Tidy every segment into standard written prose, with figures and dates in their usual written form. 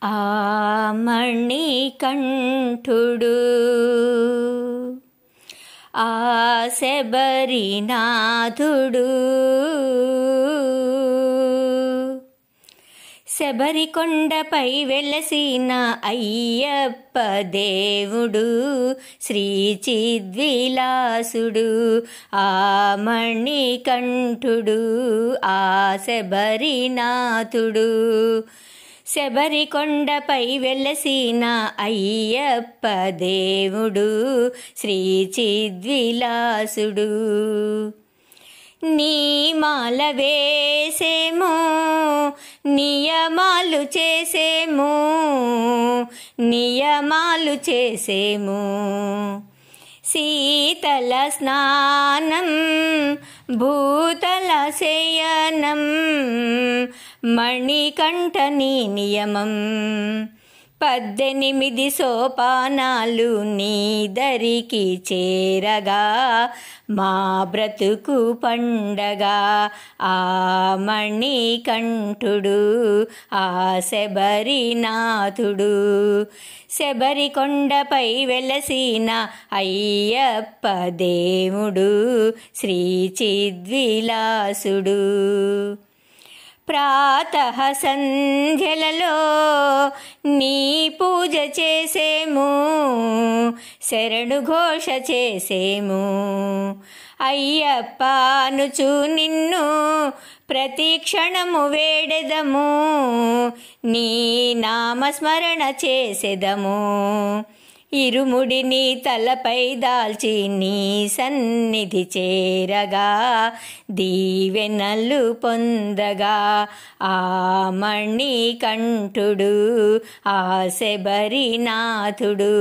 ఆ మణికంఠుడు ఆ శబరినాథుడు శబరికొండపై వెలసిన అయ్యప్ప దేవుడు శ్రీ చిద్విలాసుడు ఆ మణికంఠుడు ఆ శబరినాథుడు శబరికొండపై వెలసిన అయ్యప్ప దేవుడు శ్రీ చిద్విలాసుడు నీమాల వేసేమో నియమాలు చేసేము శీతల స్నానం భూతల శయనం మణికంఠని నియమం 18 సోపానాలు నీదరికి చేరగా మా బ్రతుకు పండగా ఆ మణికంఠుడు ఆ శబరినాథుడు శబరికొండపై వెలసిన అయ్యప్ప దేవుడు శ్రీ చిద్విలాసుడు ప్రాతః సంధ్యలలో నీ పూజ చేసేము శరణు ఘోష చేసేము అయ్యప్ప అనుచు నిన్ను ప్రతి క్షణము వేడెదము నీ నామస్మరణ చేసెదము ఇరుముడిని తలపై దాల్చి నీ సన్నిధి చేరగా దీవెనలు పొందగా ఆ మణికంఠుడు ఆ శబరినాథుడు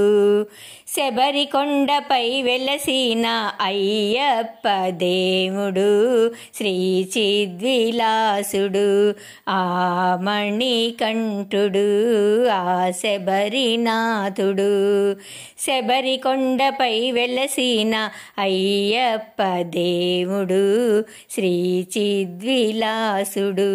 శబరికొండపై వెలసిన అయ్యప్ప దేవుడు శ్రీ చిద్విలాసుడు ఆ మణికంఠుడు ఆ శబరినాథుడు శబరికొండపై వెలసిన అయ్యప్ప దేవుడు శ్రీ చిద్విలాసుడు.